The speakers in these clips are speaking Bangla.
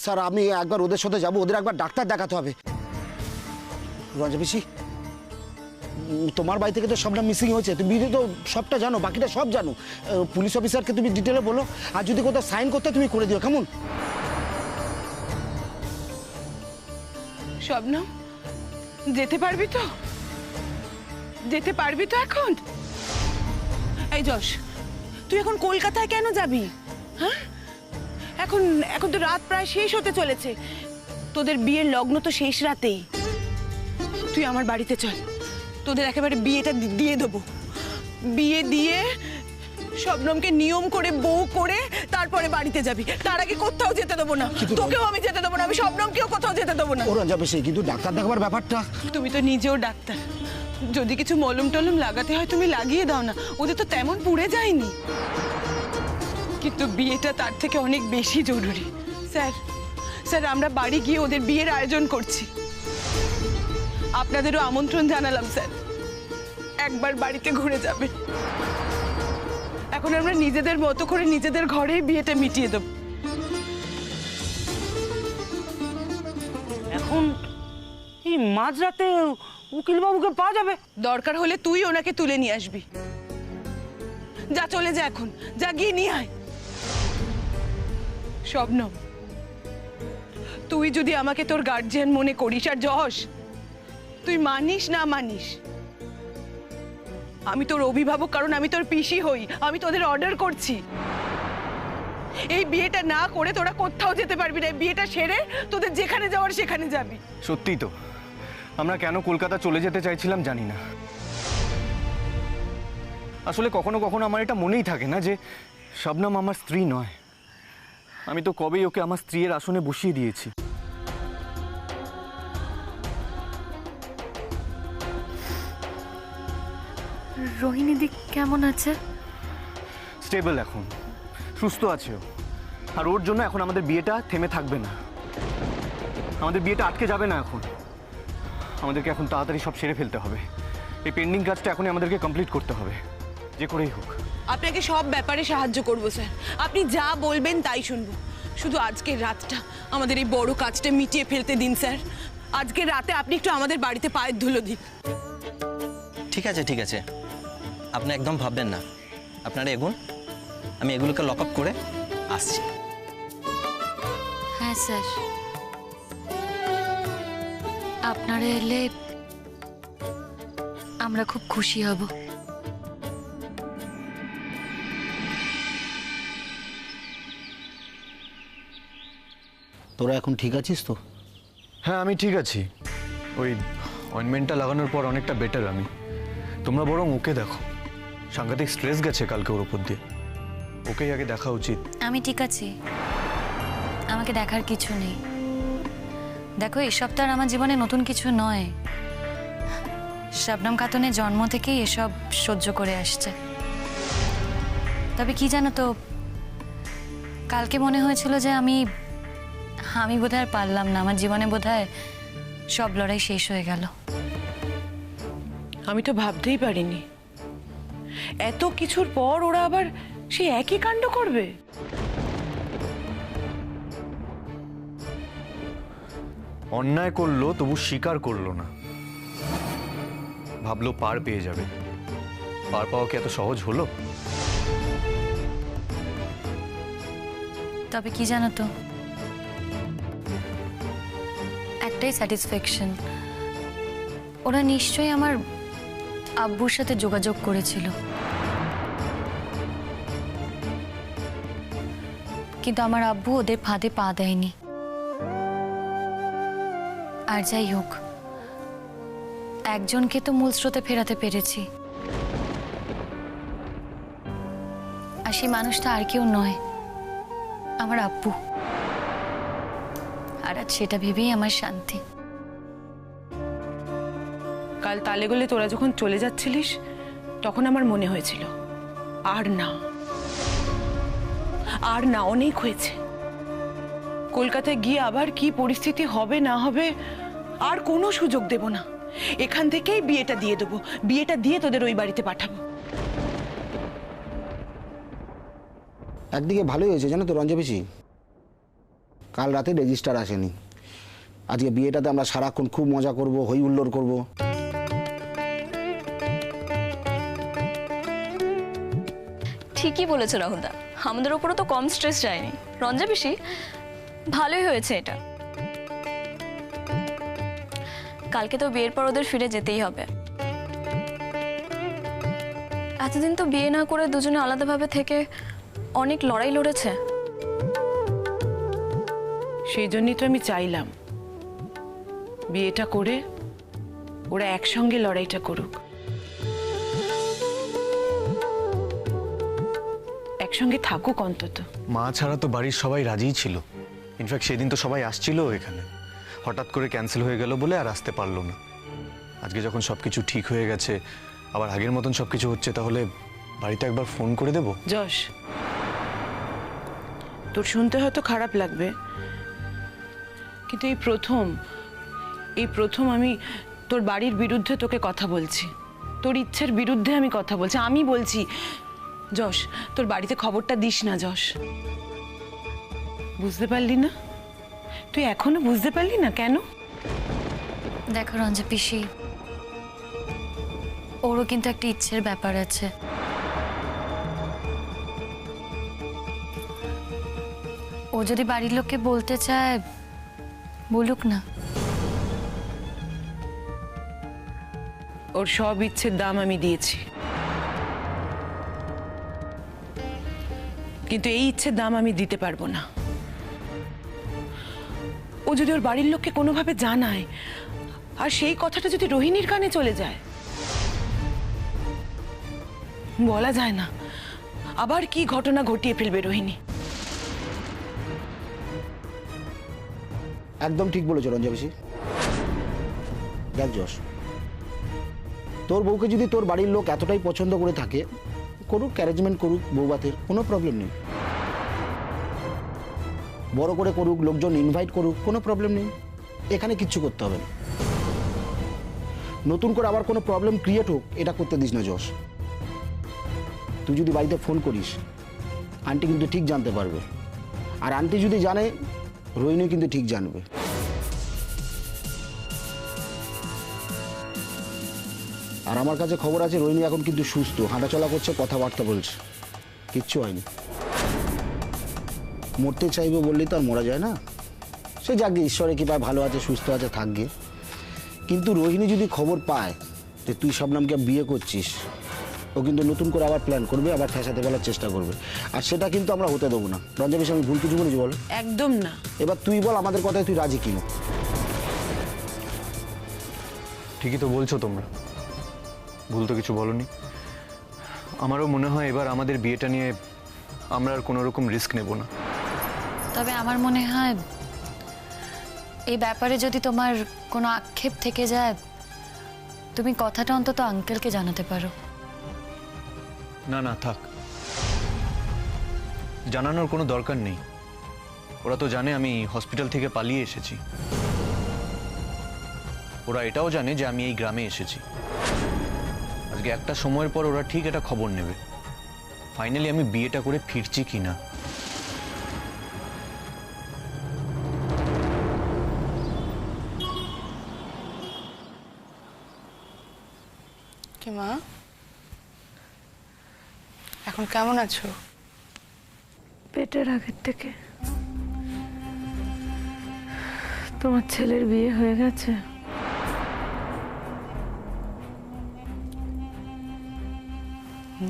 স্যার আমি একবার ওদের সাথে যাবো, ওদের একবার ডাক্তার দেখাতে হবে। রঞ্জা পিসি, তোমার বাড়ি থেকে তো সবটা মিসিং হয়েছে, তুমি তো সবটা জানো, বাকিটা সব জানো। পুলিশ অফিসারকে তুমি ডিটেলে বলো, আর যদি কোথাও সাইন করতে তুমি করে দিও, কেমন? শবনম, যেতে পারবি তো? যেতে পারবি তো এখন? এই যশ, তুই এখন কলকাতায় কেন যাবি? হ্যাঁ, এখন এখন তো রাত প্রায় শেষ হতে চলেছে, তোদের বিয়ের লগ্ন তো শেষ রাতেই। তুই আমার বাড়িতে চল, তোদের একেবারে বিয়েটা দিয়ে দেবো। বিয়ে দিয়ে শবনমকে নিয়ম করে বউ করে তারপরে বাড়িতে যাবি। তার আগে কোথাও যেতে দেবো না, তোকেও আমি যেতে দেবো না, আমি শবনমকেও কোথাও যেতে দেবো না। ও রঞ্জা পিসি, কিন্তু ডাক্তার দেখাবার ব্যাপারটা। তুমি তো নিজেও ডাক্তার, যদি কিছু মলম টলম লাগাতে হয় তুমি লাগিয়ে দাও না, ওদের তো তেমন পুড়ে যায়নি। কিন্তু বিয়েটা তার থেকে অনেক বেশি জরুরি। স্যার স্যার, আমরা বাড়ি গিয়ে ওদের বিয়ের আয়োজন করছি, আপনাদেরও আমন্ত্রণ জানালাম স্যার, একবার বাড়িতে ঘুরে যাবে। এখন আমরা নিজেদের মতো করে নিজেদের ঘরেই বিয়েটা মিটিয়ে দেব। এখন এই মাঝরাতে উকিল বাবুকে পাওয়া যাবে? দরকার হলে তুই ওনাকে তুলে নিয়ে আসবি। যা, চলে যা, এখন যা, গিয়ে নিয়ে আয়। শবনম, তুই যদি আমাকে তোর গার্জিয়ান মনে করিস, আর যশ তুই মানিস না মানিস, আমি তোর অভিভাবক, কারণ আমি তোর পিসি হই, আমি তোদের অর্ডার করছি। এই বিয়েটা না করে তোরা কোথাও যেতে পারবি না। এই বিয়েটা সেরে তোদের যেখানে যাওয়ার সেখানে যাবি। সত্যিই তো, আমরা কেন কলকাতা চলে যেতে চাইছিলাম জানি না। আসলে কখনো কখনো আমার এটা মনেই থাকে না যে শবনম আমার স্ত্রী নয়। আমি তো কবেই ওকে আমার স্ত্রীর আসনে বসিয়ে দিয়েছি। রোহিণী দি কেমন আছে? স্টেবল, এখন সুস্থ আছে ও। আর ওর জন্য এখন আমাদের বিয়েটা থেমে থাকবে না, আমাদের বিয়েটা আটকে যাবে না। এখন আমাদেরকে এখন তাড়াতাড়ি সব সেরে ফেলতে হবে। এই পেন্ডিং কাজটা এখনই আমাদেরকে কমপ্লিট করতে হবে, যে করেই হোক। আপনাকে সব ব্যাপারে সাহায্য করবো স্যার, আপনি যা বলবেন তাই শুনবো। শুধু আজকের রাতটা আমাদের এই বড় কাজটা মিটিয়ে ফেলতে দিন স্যার। আজকের রাতে আপনি একটু আমাদের বাড়িতে পায়ের ধুলো দিন। ঠিক আছে ঠিক আছে, আপনি একদম ভাববেন না, আপনারা এগুন, আমি এগুলোকে লক আপ করে আসছি। হ্যাঁ স্যার, আপনারা এলে আমরা খুব খুশি হব। তোরা এখন ঠিক আছিস তো? হ্যাঁ, আমি ঠিক আছি। ওই অয়েনমেন্টটা লাগানোর পর অনেকটা বেটার আমি। তোমরা বরং ওকে দেখো, সাংঘাতিক স্ট্রেস গেছে কালকে ওর উপর দিয়ে, ওকেই আগে দেখা উচিত। আমি ঠিক আছি, আমাকে দেখার কিছু নেই। দেখো, এসব তো আর আমার জীবনে নতুন কিছু নয়। শবনম খাতুনের জন্ম থেকেই এসব সহ্য করে আসছে। তবে কি জানো তো, কালকে মনে হয়েছিল যে আমি বোধহয় আর পারলাম না, আমার জীবনে বোধহয় সব লড়াই শেষ হয়ে গেল। আমি তো ভাবতেই পারিনি এত কিছুর পর ওরা আবার সেই একই কাণ্ড করবে। অন্যায় করলো তবু স্বীকার করলো না, ভাবলো পার পেয়ে যাবে। পার পাওয়া কি এত সহজ হলো? তবে কি জানো তো, একটাই স্যাটিসফ্যাকশন, ওরা নিশ্চয়ই আমার আব্বুর সাথে যোগাযোগ করেছিল, কিন্তু আমার আব্বু ওদের ফাঁদে পা দেয়নি। আর যাই হোক, একজনকে তো মূল স্রোতে ফেরাতে পেরেছি, আর সেই মানুষটা আর কেউ নয়, আমার আব্বু। আর আজ সেটা ভেবেই আমার শান্তি। কাল তালেগোলে তোরা যখন চলে যাচ্ছিলিস তখন আমার মনে হয়েছিল আর না, আর না, অনেক হয়েছে। কলকাতায় গিয়ে আবার কি পরিস্থিতি হবে না হবে আর কোনো সুযোগ দেব না। এখান থেকেই বিয়েটা দিয়ে দেবো, বিয়েটা দিয়ে তোদের ওই বাড়িতে পাঠাবো। একদিকে ভালোই হয়েছে জানো তো রঞ্জা পিসি, কাল রাতে রেজিস্টার আসেনি। আজকে বিয়েটাতে আমরা সারাক্ষণ খুব মজা করব, হই হুল্লোড় করব। ঠিকই বলেছো রাহুলদা, আমাদের ওপরও তো কম স্ট্রেস যায়নি। রঞ্জা পিসি, ভালোই হয়েছে এটা। কালকে তো বিয়ের পর ওদের ফিরে যেতেই হবে। এতদিন তো বিয়ে না করে দুজনে আলাদাভাবে থেকে অনেক লড়াই লড়েছে। সেই জন্যই তো আমি চাইলাম বিয়েটা করে ওরা একসঙ্গে লড়াইটা করুক, একসঙ্গে থাকুক অন্তত। মা ছাড়া তো বাড়ির সবাই রাজিই ছিল। ইনফ্যাক্ট সেদিন তো সবাই আসছিল এখানে, হঠাৎ করে ক্যান্সেল হয়ে গেল বলে আর আসতে পারলো না। আজকে যখন সবকিছু ঠিক হয়ে গেছে, আবার আগের মতন সবকিছু হচ্ছে, তাহলে বাড়িতে একবার ফোন করে দেবো। যশ, তোর শুনতে হয়তো খারাপ লাগবে, কিন্তু এই প্রথম আমি তোর বাড়ির বিরুদ্ধে তোকে কথা বলছি, তোর ইচ্ছের বিরুদ্ধে আমি কথা বলছি। আমি বলছি যশ, তোর বাড়িতে খবরটা দিস না যশ। বুঝতে পারলি না? তুই এখনো বুঝতে পারলি না কেন? দেখো রঞ্জা পিসি, ওরও কিন্তু একটা ইচ্ছের ব্যাপার আছে। ও যদি বাড়ির লোককে বলতে চায়, বলুক না। ওর সব ইচ্ছের দাম আমি দিয়েছি, কিন্তু এই ইচ্ছের দাম আমি দিতে পারবো না। ও যদি ওর বাড়ির লোককে কোনোভাবে জানায়, আর সেই কথাটা যদি রোহিণীর কানে চলে যায়, বলা যায় না আবার কি ঘটনা ঘটিয়ে ফেলবে রোহিণী। একদম ঠিক বলেছো রঞ্জা পিসি। দেখ যশ, তোর বউকে যদি তোর বাড়ির লোক এতটাই পছন্দ করে থাকে, করুক, অ্যারেঞ্জমেন্ট করুক বৌভাতের, কোনো প্রবলেম নেই। বড় করে করুক, লোকজন ইনভাইট করুক, কোনো প্রবলেম নেই। এখানে কিচ্ছু করতে হবে না। নতুন করে আবার কোনো প্রবলেম ক্রিয়েট হোক, এটা করতে দিস না যশ। তুই যদি বাড়িতে ফোন করিস, আন্টি কিন্তু ঠিক জানতে পারবে, আর আন্টি যদি জানে, রোহিণী কিন্তু ঠিক জানবে। আর আমার কাছে খবর আছে রোহিণী এখন কিন্তু সুস্থ, হাঁটাচলা করছে, কথাবার্তা বলছে, কিচ্ছু হয়নি। মরতে চাইবে বললেই তো আর মরা যায় না। সে যাকে ঈশ্বরে কৃপায় ভালো আছে, সুস্থ আছে, থাকবে। কিন্তু রোহিণী যদি খবর পায় যে তুই শবনমকে বিয়ে করছিস, ও কিন্তু নতুন করে আবার প্ল্যান করবে, আবার ফ্যাসাতে ফেলার চেষ্টা করবে, আর সেটা কিন্তু আমরা হতে দেবো না। রঞ্জা বেশ, আমি ভুল কিছু বলেছি বল? একদম না। এবার তুই বল আমাদের কথায় তুই রাজি কিনা? ঠিকই তো বলছো তোমরা, ভুল তো কিছু বলনি। আমারও মনে হয় এবার আমাদের বিয়েটা নিয়ে আমরা আর কোনো রকম রিস্ক নেব না। তবে আমার মনে হয় এই ব্যাপারে যদি তোমার কোনো আক্ষেপ থেকে যায়, তুমি কথাটা অন্তত আঙ্কেলকে জানাতে পারো। না না, থাক, জানানোর কোনো দরকার নেই। ওরা তো জানে আমি হসপিটাল থেকে পালিয়ে এসেছি। ওরা এটাও জানে যে আমি এই গ্রামে এসেছি। আজকে একটা সময়ের পর ওরা ঠিক এটা খবর নেবে, ফাইনালি আমি বিয়েটা করে ফিরছি কিনা। কি মা, এখন কেমন আছো? পেটের আগের থেকে। তোমার ছেলের বিয়ে হয়ে গেছে?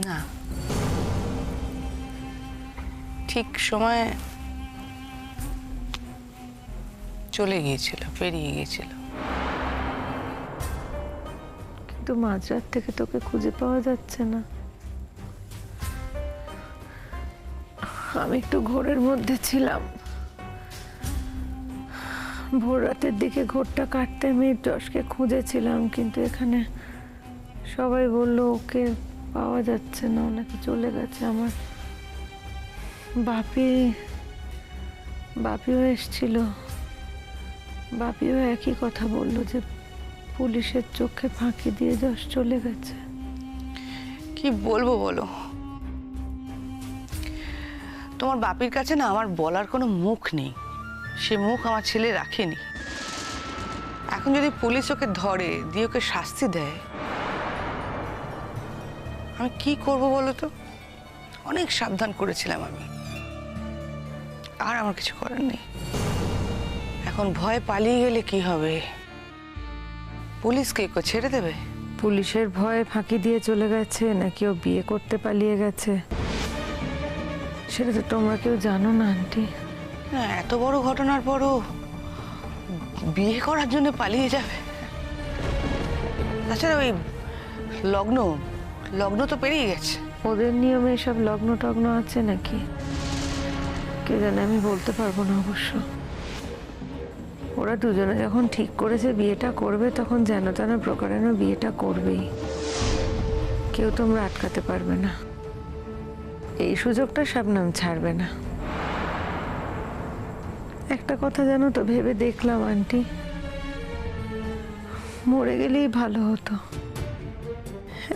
না, ঠিক সময়ে চলে গিয়েছিল, পেরিয়ে গিয়েছিল। কিন্তু মাঝরাত থেকে তোকে খুঁজে পাওয়া যাচ্ছে না। আমি একটু ঘোরের মধ্যে ছিলাম। ভোর রাতের দিকে ঘোরটা কাটতে আমি যশকে খুঁজেছিলাম, কিন্তু এখানে সবাই বললো ওকে পাওয়া যাচ্ছে না, ওনাকে চলে গেছে। আমার বাপিও এসছিল, বাপিও একই কথা বললো যে পুলিশের চোখে ফাঁকি দিয়ে যশ চলে গেছে। কি বলবো বলো, তোমার বাপির কাছে না আমার বলার কোনো মুখ নেই। সে মুখ আমার ছেলে রাখেনি। এখন যদি পুলিশ ওকে ধরে দিয়ে ওকে শাস্তি দেয়, আমি কি করব বলো তো? অনেক সাবধান করেছিলাম আমি, আর আমার কিছু করার নেই। এখন ভয় পালিয়ে গেলে কি হবে? পুলিশকে কেউ ছেড়ে দেবে? পুলিশের ভয়ে ফাঁকি দিয়ে চলে গেছে নাকি ও বিয়ে করতে পালিয়ে গেছে সেটা তো তোমরা কেউ জানো না আন্টি। না, এত বড় ঘটনার পরও বিয়ে করার জন্য পালিয়ে যাবে? তাছাড়া ওই লগ্ন লগ্ন তো পেরিয়ে গেছে। ওদের নিয়মে সব লগ্ন টগ্ন আছে নাকি কে জানে, আমি বলতে পারবো না অবশ্য। ওরা দুজনে যখন ঠিক করেছে বিয়েটা করবে, তখন যেন তেন প্রকারেণ বিয়েটা করবেই। কেউ তোমরা আটকাতে পারবে না। এই সুযোগটা শবনম ছাড়বে না। একটা কথা জানো তো, ভেবে দেখলাম আন্টি, মরে গেলেই ভালো হতো।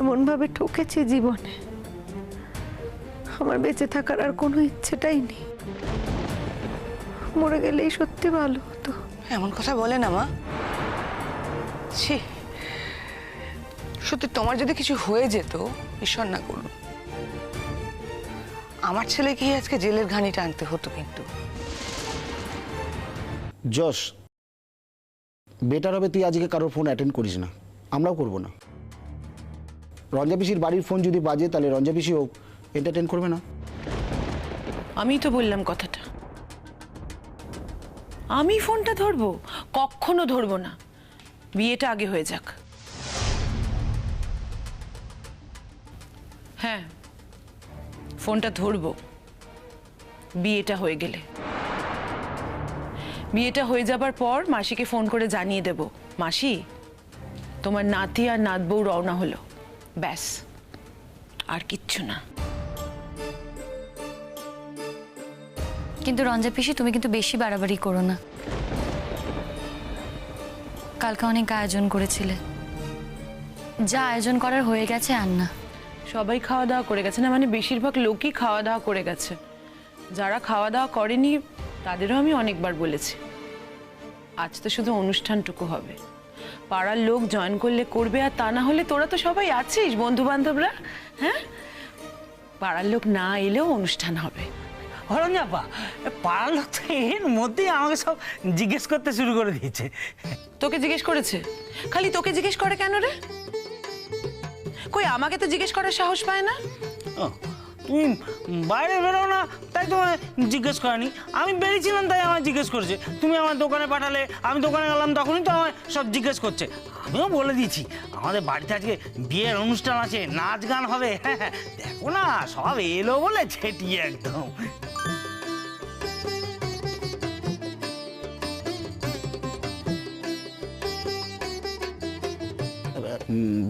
এমন ভাবে ঠকেছি জীবনে, আমার বেঁচে থাকার আর কোনো ইচ্ছেটাই নেই। মরে গেলেই সত্যি ভালো হতো। এমন কথা বলে না মা। ছি, সত্যি তোমার যদি কিছু হয়ে যেত, ঈশ্বর না করুন, আমার ছেলেকে আজকে জেলের ঘানিটা আনতে হতো। কিন্তু যশ, বেটার হবে তুই আজকে কারোর ফোন অ্যাটেন্ড করিস না, আমরাও করব না। রঞ্জা পিসির বাড়ির ফোন যদি বাজে, তাহলে রঞ্জা পিসিও এন্টারটেন করবে না। আমি তো বললাম কথাটা, আমি ফোনটা ধরবো? কখনো ধরবো না। বিয়েটা আগে হয়ে যাক। হ্যাঁ, ফোনটা ধরবো বিয়েটা হয়ে গেলে। বিয়েটা হয়ে যাবার পর মাসিকে ফোন করে জানিয়ে দেব, মাসি তোমার নাতি আর নাতবউ রওনা হলো, ব্যাস, আর কিচ্ছু না। কিন্তু রঞ্জা পিসি, তুমি কিন্তু বেশি বাড়াবাড়ি করো না। কালকে অনেক আয়োজন করেছিলে, যা আয়োজন করার হয়ে গেছে আর না। সবাই খাওয়া দাওয়া করে গেছে না, মানে বেশিরভাগ লোকই খাওয়া দাওয়া করে গেছে। যারা খাওয়া দাওয়া করেনি তাদেরও আমি অনেকবার বলেছি, আজ তো শুধু অনুষ্ঠানটুকু হবে, পাড়ার লোক জয়েন করলে করবে, আর তা না হলে তোরা তো সবাই আছিস, বন্ধু বান্ধবরা। হ্যাঁ, পাড়ার লোক না এলেও অনুষ্ঠান হবে। অরঞ্জাপা, পাড়ার লোক তো এর মধ্যেই আমাকে সব জিজ্ঞেস করতে শুরু করে দিয়েছে। তোকে জিজ্ঞেস করেছে? খালি তোকে জিজ্ঞেস করে কেন রে? কই আমাকে তো জিজ্ঞেস করার সাহস পায় না। ও, তুমি বাইরে বেরো না তাই তোমায় জিজ্ঞেস করেনি, আমি বেরিয়েছিলাম তাই আমায় জিজ্ঞেস করেছে। তুমি আমার দোকানে পাঠালে, আমি দোকানে গেলাম, তখনই তো আমায় সব জিজ্ঞেস করছে। আমিও বলে দিয়েছি আমাদের বাড়িতে আজকে বিয়ের অনুষ্ঠান আছে, নাচ গান হবে। হ্যাঁ, দেখো না সব এলো বলে ছেটিয়ে একদম।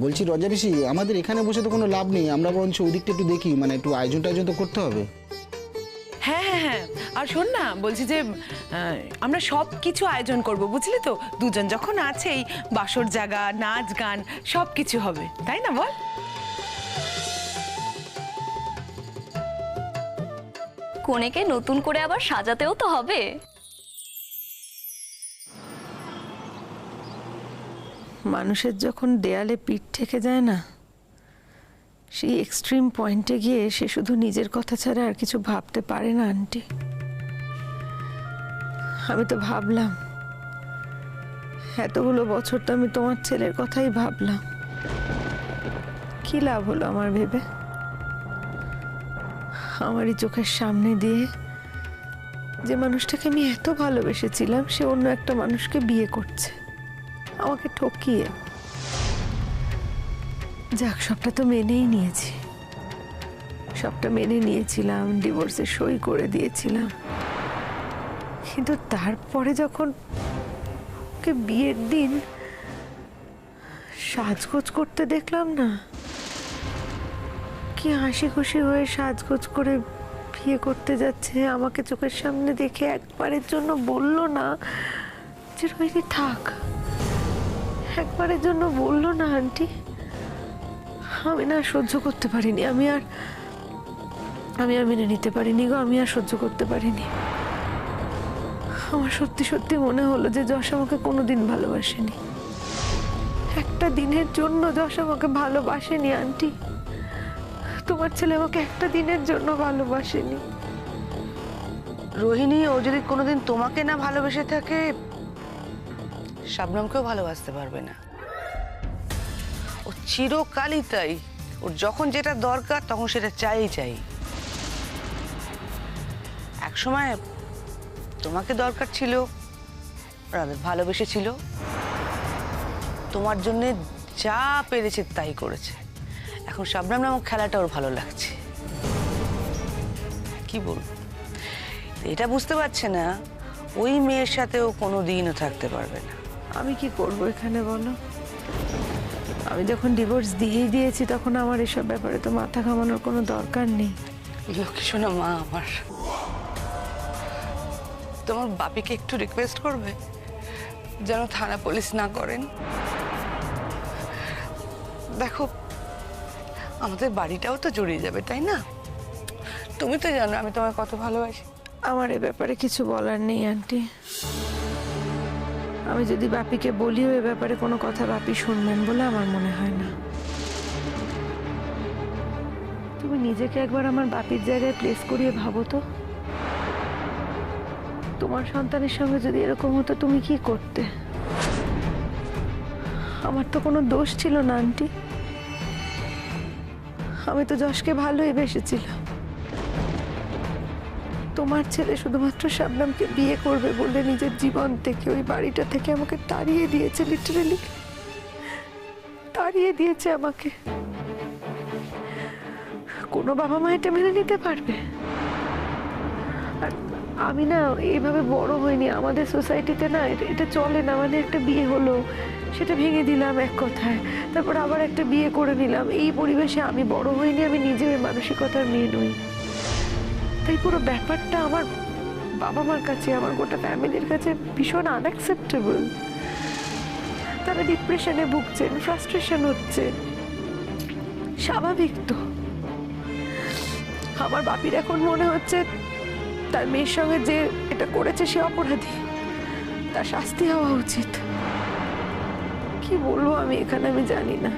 বলছি রঞ্জা পিসি, আমাদের এখানে বসে তো কোনো লাভ নেই, আমরা বরঞ্চ ওদিকটা একটু দেখি, মানে একটু আয়োজন টায়োজন তো করতে হবে। হ্যাঁ হ্যাঁ হ্যাঁ, আর শোন না, বলছি যে আমরা সব কিছু আয়োজন করব, বুঝলি তো? দুজন যখন আছেই, বাসর জায়গা, নাচ গান সব কিছু হবে, তাই না বল? কনেকে নতুন করে আবার সাজাতেও তো হবে। মানুষের যখন দেয়ালে পিঠ থেকে যায় না, সেই এক্সট্রিম পয়েন্টে গিয়ে সে শুধু নিজের কথা ছাড়া আর কিছু ভাবতে পারে না আন্টি। আমি তো ভাবলাম, এতগুলো বছর তো আমি তোমার ছেলের কথাই ভাবলাম, কি লাভ হলো আমার ভেবে? আমারই চোখের সামনে দিয়ে যে মানুষটাকে আমি এত ভালোবেসেছিলাম, সে অন্য একটা মানুষকে বিয়ে করছে আমাকে ঠকিয়ে। যাক, সবটা তো মেনেই নিয়েছি, সবটা মেনে নিয়েছিলাম, ডিভোর্সে সই করে দিয়েছিলাম। কিন্তু তারপরে যখন ওকে বিয়ের দিন সাজগোজ করতে দেখলাম না, কি হাসি খুশি হয়ে সাজগোজ করে বিয়ে করতে যাচ্ছে, আমাকে চোখের সামনে দেখে একবারের জন্য বলল না যে রোহিণী থাক, একবারের জন্য বলল না আন্টি। আমি না সহ্য করতে পারিনি, আমি আর মেনে নিতে পারিনি গো, আমি আর সহ্য করতে পারিনি। আমার সত্যি সত্যি মনে হলো যে যশ আমাকে কোনোদিন ভালোবাসেনি। একটা দিনের জন্য যশ আমাকে ভালোবাসেনি আন্টি। তোমার ছেলে আমাকে একটা দিনের জন্য ভালোবাসেনি। রোহিণী, ও যদি কোনোদিন তোমাকে না ভালোবেসে থাকে, শাবনমকেও ভালোবাসতে পারবে না। ও চিরকালই তাই, ওর যখন যেটা দরকার তখন সেটা চাই। এক সময় তোমাকে দরকার ছিল, ভালোবেসেছিল, তোমার জন্য যা পেরেছে তাই করেছে। এখন শাবনম নামক খেলাটা ওর ভালো লাগছে। কি বলবো, এটা বুঝতে পারছে না ওই মেয়ের সাথেও কোনো দিনও থাকতে পারবে না। আমি কি করব এখানে বলো? আমি যখন ডিভোর্স দিয়েই দিয়েছি তখন আমার এসব ব্যাপারে তো মাথা ঘামানোর কোনো দরকার নেই। লক্ষ্মী শোনা মা আমার, তোমার বাপিকে একটু রিকোয়েস্ট করবে যেন থানা পুলিশ না করেন। দেখো, আমাদের বাড়িটাও তো জড়িয়ে যাবে, তাই না? তুমি তো জানো আমি তোমায় কত ভালোবাসি। আমার এ ব্যাপারে কিছু বলার নেই আন্টি। আমি যদি বাপিকে বলিও এ ব্যাপারে কোনো কথা বাপি শুনবেন বলে আমার মনে হয় না। তুমি নিজেকে একবার আমার বাপির জায়গায় প্লেস করিয়ে ভাবো তো, তোমার সন্তানের সঙ্গে যদি এরকম হতো তুমি কি করতে? আমার তো কোনো দোষ ছিল না আন্টি। আমি তো যশকে ভালোই বেসেছিলাম। তোমার ছেলে শুধুমাত্র শাবনমকে বিয়ে করবে বলে নিজের জীবন থেকে, ওই বাড়িটা থেকে আমাকে তাড়িয়ে দিয়েছে, লিটারালি তাড়িয়ে দিয়েছে আমাকে। কোনো বাবা মা এটা মেনে নিতে পারবে? আর আমি না এইভাবে বড় হইনি, আমাদের সোসাইটিতে না এটা চলে না। মানে একটা বিয়ে হলো, সেটা ভেঙে দিলাম এক কথায়, তারপর আবার একটা বিয়ে করে নিলাম। এই পরিবেশে আমি বড় হইনি, আমি নিজে ওই মানসিকতার মেয়ে নই। তাই পুরো ব্যাপারটা আমার বাবা মার কাছে, আমার গোটা ফ্যামিলির কাছে ভীষণ আনঅ্যাকসেপ্টেবল। তারা ডিপ্রেশনে ভুগছেন, ফ্রাস্ট্রেশন হচ্ছে, স্বাভাবিক তো। আমার বাপির এখন মনে হচ্ছে তার মেয়ের সঙ্গে যে এটা করেছে সে অপরাধী, তার শাস্তি হওয়া উচিত। কি বলবো আমি এখানে আমি জানি না।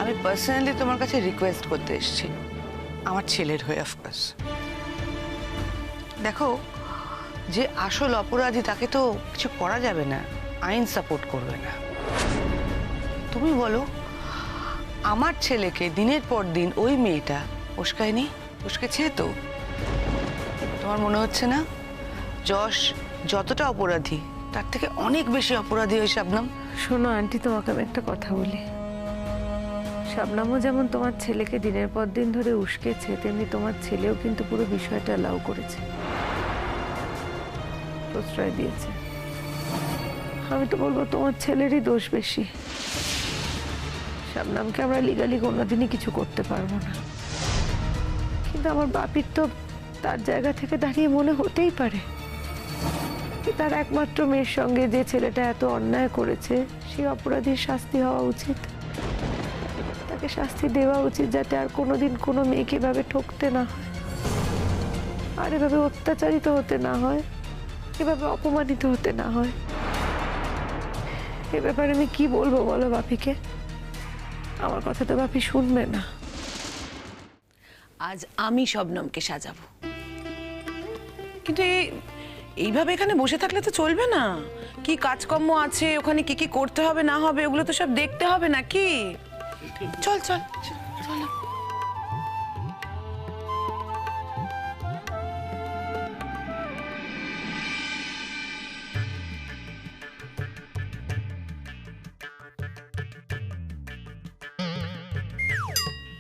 আমি পার্সোনালি তোমার কাছে রিকোয়েস্ট করতে এসেছি, আমার ছেলের হয়ে অফকোর্স। দেখো, যে আসল অপরাধী তাকে তো কিছু করা যাবে না, আইন সাপোর্ট করবে না। তুমি বলো, আমার ছেলেকে দিনের পর দিন ওই মেয়েটা উস্কায়নি? উস্কেছে তো? তোমার মনে হচ্ছে না যশ যতটা অপরাধী তার থেকে অনেক বেশি অপরাধী ওই শাবনম? শোনো আন্টি, তোমাকে আমি একটা কথা বলি। শাবনমও যেমন তোমার ছেলেকে দিনের পর দিন ধরে উস্কেছে, তেমনি তোমার ছেলেও কিন্তু পুরো বিষয়টা অ্যালাউ করেছে, প্রশ্রয় দিয়েছে। আমি তো বলবো তোমার ছেলেরই দোষ বেশি। শাবনমকে আমরা লিগালি কোনোদিনই কিছু করতে পারবো না, কিন্তু আমার বাপির তো তার জায়গা থেকে দাঁড়িয়ে মনে হতেই পারে তার একমাত্র মেয়ের সঙ্গে যে ছেলেটা এত অন্যায় করেছে সেই অপরাধীর শাস্তি হওয়া উচিত। তাকে শাস্তি দেওয়া উচিত যাতে আর কোনোদিন কোনো মেয়েকে এভাবে ঠকতে না হয়, আর এভাবে অত্যাচারিত হতে না হয়, এভাবে অপমানিত হতে না হয়। এ ব্যাপারে আমি কি বলবো বলো বাপিকে? আমার কথা তো বাপি শুনবে না। আজ আমি শবনমকে সাজাবো, কিন্তু এইভাবে এখানে বসে থাকলে তো চলবে না। কি কাজকর্ম আছে ওখানে, কি কি করতে হবে না হবে, ওগুলো তো সব দেখতে হবে নাকি? চল চল চল।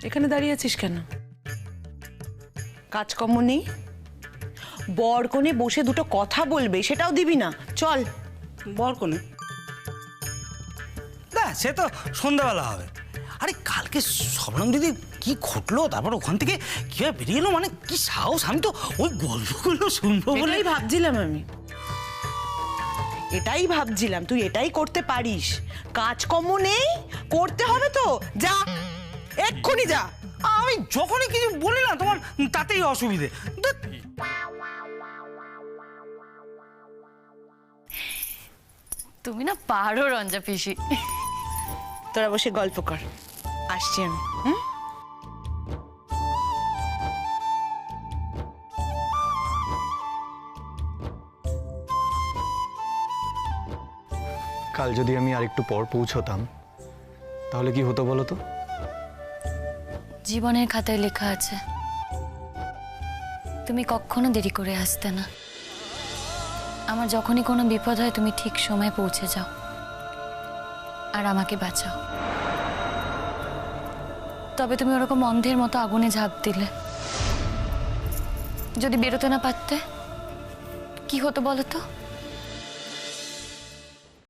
এখানে দাঁড়িয়ে আছিস কেন? কাজকর্ম নেই? বর কোণে বসে দুটো কথা বলবে, সেটাও দিবি না? চল। বর কোনে? না, সে তো সন্ধ্যাবেলা হবে। আরে কালকে শবনম দিদি কি ঘটলো, তারপর ওখান থেকে কিভাবে বেরিয়ে এলো, মানে কি সাহস! আমি তো ওই গল্পগুলো শুনবো বলে ভাবছিলাম, এটাই ভাবছিলাম তুই এটাই করতে পারিস। কাজকর্ম নেই, করতে হবে তো, যা এক্ষুনি যা। আমি যখনই কিছু বলি না তোমার তাতেই অসুবিধে। তুমি না পারো রঞ্জা পিসি। তোরা বসে গল্প কর, আসছি আমি। হুম? কাল যদি আমি আরেকটু পর পৌঁছতাম তাহলে কি হতো বলো তো? জীবনের খাতায় লেখা আছে তুমি কখনো দেরি করে আসতে না। আমার যখনই কোনো বিপদ হয় তুমি ঠিক সময় পৌঁছে যাও আর আমাকে বাঁচাও। তবে তুমি ওরকম অন্ধের মতো আগুনে ঝাঁপ দিলে। যদি বেরোতে না পারতে কি হতো বলো তো?